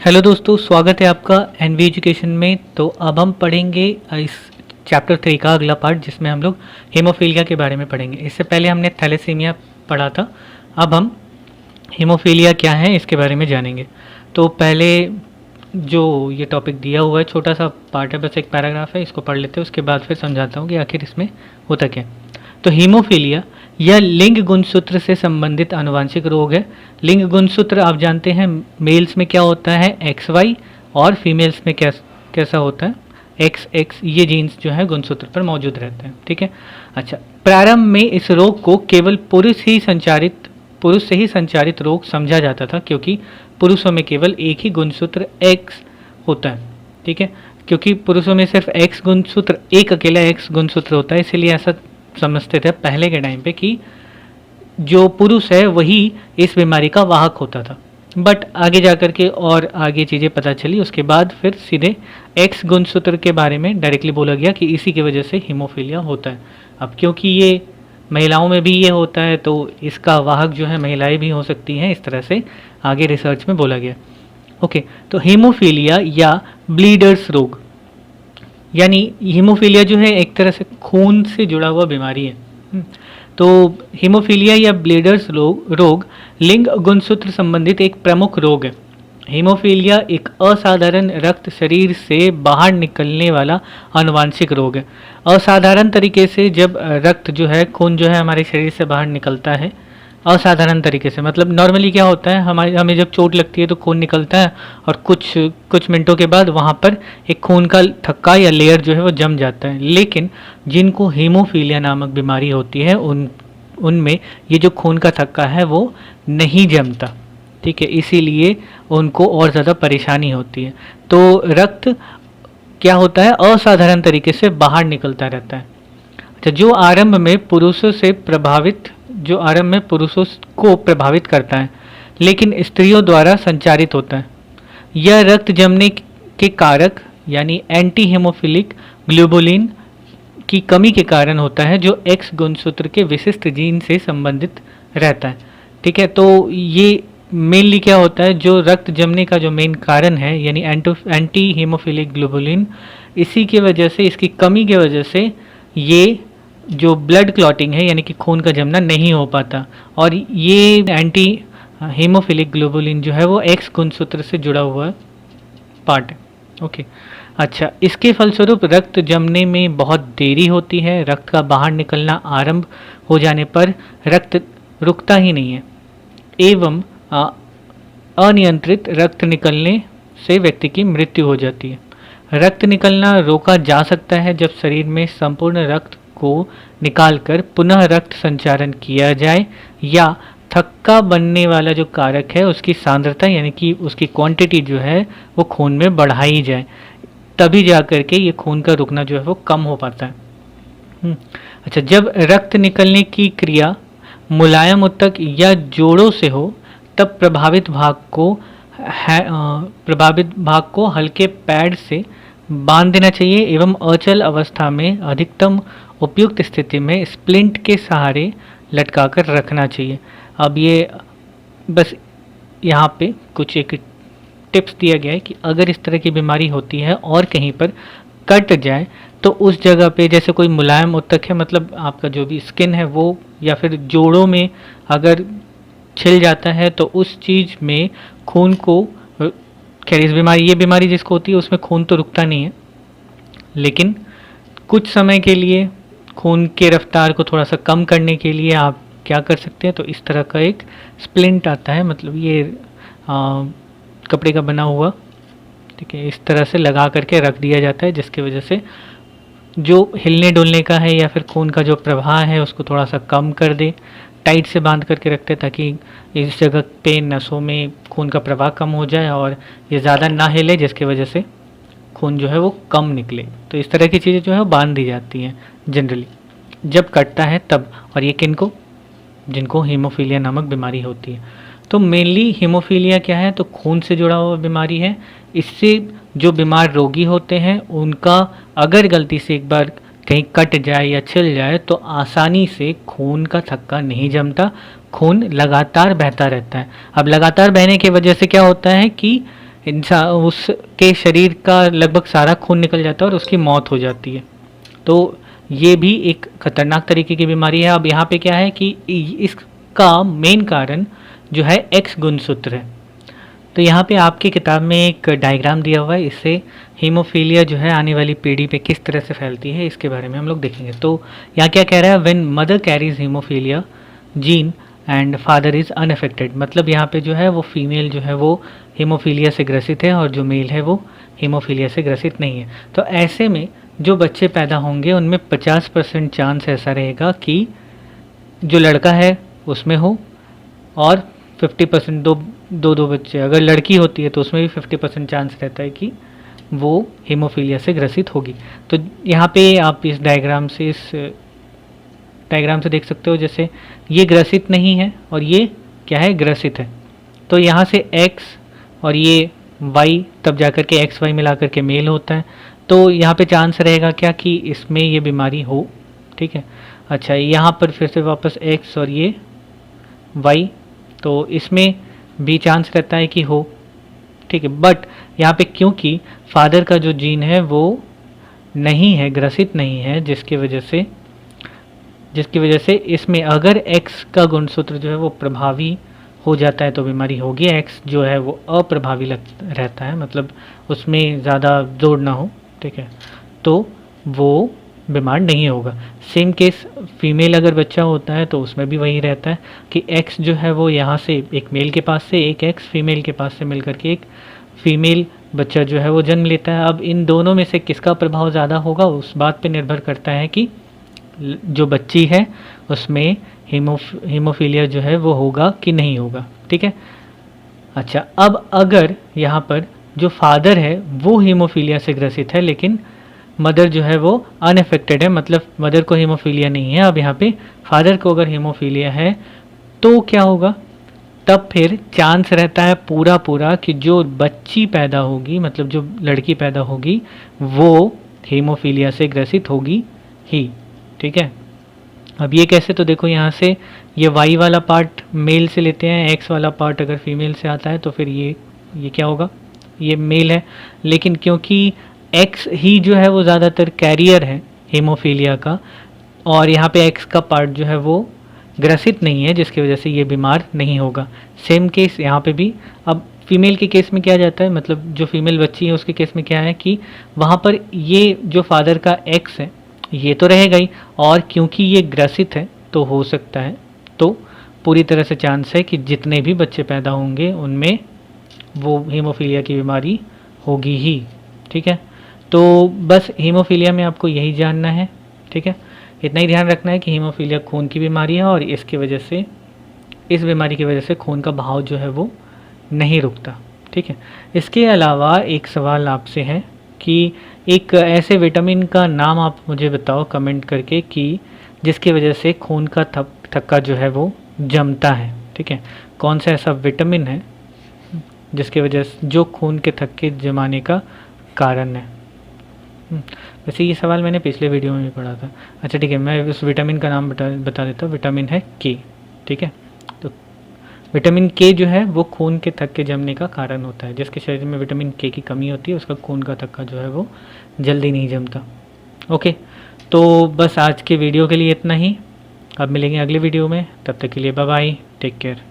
Hello दोस्तों, स्वागत है आपका एनवी एजुकेशन में। तो अब हम पढ़ेंगे इस चैप्टर 3 का अगला पार्ट, जिसमें हम लोग हीमोफीलिया के बारे में पढ़ेंगे। इससे पहले हमने थैलेसीमिया पढ़ा था। अब हम हीमोफीलिया क्या है इसके बारे में जानेंगे। तो पहले जो ये टॉपिक दिया हुआ है, छोटा सा पार्ट है, बस एक पैराग्राफ है, इसको पढ़ लेते हैं। उसके बाद फिर समझाता हूँ कि आखिर इसमें होता क्या है। तो हीमोफीलिया यह लिंग गुणसूत्र से संबंधित आनुवांशिक रोग है। लिंग गुणसूत्र आप जानते हैं, मेल्स में क्या होता है XY और फीमेल्स में कैसा होता है XX। ये जीन्स जो है गुणसूत्र पर मौजूद रहते हैं, ठीक है। अच्छा, प्रारंभ में इस रोग को केवल पुरुष से ही संचारित रोग समझा जाता था, क्योंकि पुरुषों में केवल एक ही गुणसूत्र X होता है, ठीक है। क्योंकि पुरुषों में सिर्फ X गुणसूत्र, एक अकेला X गुणसूत्र होता है, इसीलिए ऐसा समझते थे पहले के टाइम पे कि जो पुरुष है वही इस बीमारी का वाहक होता था। बट आगे जाकर के और आगे चीज़ें पता चली, उसके बाद फिर सीधे X गुणसूत्र के बारे में डायरेक्टली बोला गया कि इसी की वजह से हीमोफीलिया होता है। अब क्योंकि ये महिलाओं में भी ये होता है, तो इसका वाहक जो है महिलाएं भी हो सकती हैं, इस तरह से आगे रिसर्च में बोला गया। ओके, तो हीमोफीलिया या ब्लीडर्स रोग, यानी हीमोफीलिया जो है एक तरह से खून से जुड़ा हुआ बीमारी है। तो हीमोफीलिया या ब्लीडर्स रोग लिंग गुणसूत्र संबंधित एक प्रमुख रोग है। हीमोफीलिया एक असाधारण रक्त शरीर से बाहर निकलने वाला आनुवांशिक रोग है। असाधारण तरीके से जब रक्त जो है, खून जो है हमारे शरीर से बाहर निकलता है असाधारण तरीके से, मतलब नॉर्मली क्या होता है, हमें जब चोट लगती है तो खून निकलता है और कुछ मिनटों के बाद वहाँ पर एक खून का थक्का या लेयर जो है वो जम जाता है। लेकिन जिनको हीमोफीलिया नामक बीमारी होती है उनमें ये जो खून का थक्का है वो नहीं जमता, ठीक है। इसीलिए उनको और ज़्यादा परेशानी होती है। तो रक्त क्या होता है, असाधारण तरीके से बाहर निकलता रहता है। अच्छा, जो आरंभ में पुरुषों को प्रभावित करता है, लेकिन स्त्रियों द्वारा संचारित होता है। यह रक्त जमने के कारक यानी एंटी हीमोफिलिक ग्लोबुलिन की कमी के कारण होता है, जो X गुणसूत्र के विशिष्ट जीन से संबंधित रहता है, ठीक है। तो ये मेनली क्या होता है, जो रक्त जमने का जो मेन कारण है यानी एंटी हीमोफिलिक ग्लोबुलिन, इसी की वजह से, इसकी कमी की वजह से ये जो ब्लड क्लॉटिंग है यानी कि खून का जमना नहीं हो पाता। और ये एंटी हीमोफिलिक ग्लोबुलिन जो है वो X गुणसूत्र से जुड़ा हुआ पार्ट है। ओके, अच्छा, इसके फलस्वरूप रक्त जमने में बहुत देरी होती है। रक्त का बाहर निकलना आरंभ हो जाने पर रक्त रुकता ही नहीं है, एवं अनियंत्रित रक्त निकलने से व्यक्ति की मृत्यु हो जाती है। रक्त निकलना रोका जा सकता है जब शरीर में संपूर्ण रक्त को निकालकर पुनः रक्त संचारण किया जाए, या थक्का बनने वाला जो कारक है उसकी सांद्रता यानी कि उसकी क्वांटिटी जो है वो खून में बढ़ाई जाए, तभी जा कर के ये खून का रुकना जो है वो कम हो पाता है। अच्छा, जब रक्त निकलने की क्रिया मुलायम ऊतक या जोड़ों से हो, तब प्रभावित भाग को हल्के पैड से बांध देना चाहिए एवं अचल अवस्था में अधिकतम उपयुक्त स्थिति में स्प्लिंट के सहारे लटकाकर रखना चाहिए। अब ये बस यहाँ पे कुछ एक टिप्स दिया गया है कि अगर इस तरह की बीमारी होती है और कहीं पर कट जाए तो उस जगह पे, जैसे कोई मुलायम ऊतक है, मतलब आपका जो भी स्किन है वो, या फिर जोड़ों में अगर छिल जाता है तो उस चीज़ में खून को, खैर ये बीमारी जिसको होती है उसमें खून तो रुकता नहीं है, लेकिन कुछ समय के लिए खून के रफ्तार को थोड़ा सा कम करने के लिए आप क्या कर सकते हैं, तो इस तरह का एक स्प्लिंट आता है, मतलब ये कपड़े का बना हुआ, ठीक है, इस तरह से लगा करके रख दिया जाता है, जिसकी वजह से जो हिलने डुलने का है या फिर खून का जो प्रवाह है उसको थोड़ा सा कम कर दे। टाइट से बांध करके रखते हैं ताकि इस जगह पे नसों में खून का प्रवाह कम हो जाए और ये ज़्यादा ना हिले, जिसकी वजह से खून जो है वो कम निकले। तो इस तरह की चीज़ें जो है वो बांध दी जाती हैं जनरली जब कटता है तब। और ये जिनको हीमोफीलिया नामक बीमारी होती है। तो मेनली हीमोफीलिया क्या है, तो खून से जुड़ा हुआ बीमारी है। इससे जो बीमार रोगी होते हैं उनका अगर गलती से एक बार कहीं कट जाए या छिल जाए तो आसानी से खून का थक्का नहीं जमता, खून लगातार बहता रहता है। अब लगातार बहने की वजह से क्या होता है कि इंसान उसके शरीर का लगभग सारा खून निकल जाता है और उसकी मौत हो जाती है। तो ये भी एक खतरनाक तरीके की बीमारी है। अब यहाँ पे क्या है कि इसका मेन कारण जो है एक्स गुणसूत्र है। तो यहाँ पे आपकी किताब में एक डायग्राम दिया हुआ है, इससे हीमोफीलिया जो है आने वाली पीढ़ी पे किस तरह से फैलती है इसके बारे में हम लोग देखेंगे। तो यहाँ क्या कह रहा है, when mother carries haemophilia gene and father is unaffected, मतलब यहाँ पे जो है वो फीमेल जो है वो हीमोफीलिया से ग्रसित है और जो मेल है वो हीमोफीलिया से ग्रसित नहीं है। तो ऐसे में जो बच्चे पैदा होंगे उनमें 50% चांस ऐसा रहेगा कि जो लड़का है उसमें हो, और 50% दो बच्चे, अगर लड़की होती है तो उसमें भी 50% चांस रहता है कि वो हीमोफीलिया से ग्रसित होगी। तो यहाँ पे आप इस डायग्राम से देख सकते हो, जैसे ये ग्रसित नहीं है और ये क्या है, ग्रसित है। तो यहाँ से x और ये y तब जाकर के एक्स वाई मिला करके मेल होता है। तो यहाँ पे चांस रहेगा क्या कि इसमें ये बीमारी हो, ठीक है। अच्छा, यहाँ पर फिर से वापस x और ये y, तो इसमें भी चांस रहता है कि हो, ठीक है। बट यहाँ पे क्योंकि फादर का जो जीन है वो नहीं है, ग्रसित नहीं है, जिसकी वजह से इसमें अगर x का गुणसूत्र जो है वो प्रभावी हो जाता है तो बीमारी होगी। x जो है वो अप्रभावी रहता है, मतलब उसमें ज़्यादा जोड़ ना हो, ठीक है, तो वो बीमार नहीं होगा। सेम केस फीमेल अगर बच्चा होता है तो उसमें भी वही रहता है कि x जो है वो यहाँ से एक मेल के पास से, एक x फीमेल के पास से मिलकर के एक फीमेल बच्चा जो है वो जन्म लेता है। अब इन दोनों में से किसका प्रभाव ज़्यादा होगा उस बात पे निर्भर करता है कि जो बच्ची है उसमें हीमोफीलिया जो है वो होगा कि नहीं होगा, ठीक है। अच्छा, अब अगर यहाँ पर जो फादर है वो हीमोफीलिया से ग्रसित है लेकिन मदर जो है वो अनअफेक्टेड है, मतलब मदर को हीमोफीलिया नहीं है, अब यहाँ पे फादर को अगर हीमोफीलिया है तो क्या होगा, तब फिर चांस रहता है पूरा कि जो बच्ची पैदा होगी, मतलब जो लड़की पैदा होगी, वो हीमोफीलिया से ग्रसित होगी ही, ठीक है। अब ये कैसे, तो देखो यहाँ से ये y वाला पार्ट मेल से लेते हैं, x वाला पार्ट अगर फीमेल से आता है तो फिर ये क्या होगा, ये मेल है। लेकिन क्योंकि x ही जो है वो ज़्यादातर कैरियर है हीमोफीलिया का, और यहाँ पे x का पार्ट जो है वो ग्रसित नहीं है, जिसकी वजह से ये बीमार नहीं होगा। सेम केस यहाँ पे भी। अब फीमेल के केस में क्या जाता है, मतलब जो फीमेल बच्ची है उसके केस में क्या है कि वहाँ पर ये जो फादर का x है ये तो रहेगा ही, और क्योंकि ये ग्रसित है तो हो सकता है, तो पूरी तरह से चांस है कि जितने भी बच्चे पैदा होंगे उनमें वो हीमोफीलिया की बीमारी होगी ही, ठीक है। तो बस हीमोफीलिया में आपको यही जानना है, ठीक है। इतना ही ध्यान रखना है कि हीमोफीलिया खून की बीमारी है और इस बीमारी की वजह से खून का बहाव जो है वो नहीं रुकता, ठीक है। इसके अलावा एक सवाल आपसे है कि एक ऐसे विटामिन का नाम आप मुझे बताओ कमेंट करके कि जिसकी वजह से खून का थक्का जो है वो जमता है, ठीक है। कौन सा ऐसा विटामिन है जिसकी वजह से जो खून के थक्के जमाने का कारण है। वैसे ये सवाल मैंने पिछले वीडियो में भी पढ़ा था। अच्छा ठीक है, मैं उस विटामिन का नाम बता देता हूँ। विटामिन है के, ठीक है। तो विटामिन के जो है वो खून के थक्के जमने का कारण होता है। जिसके शरीर में विटामिन के की कमी होती है उसका खून का थक्का जो है वो जल्दी नहीं जमता। ओके, तो बस आज के वीडियो के लिए इतना ही। अब मिलेंगे अगले वीडियो में, तब तक के लिए बाय बाय, टेक केयर।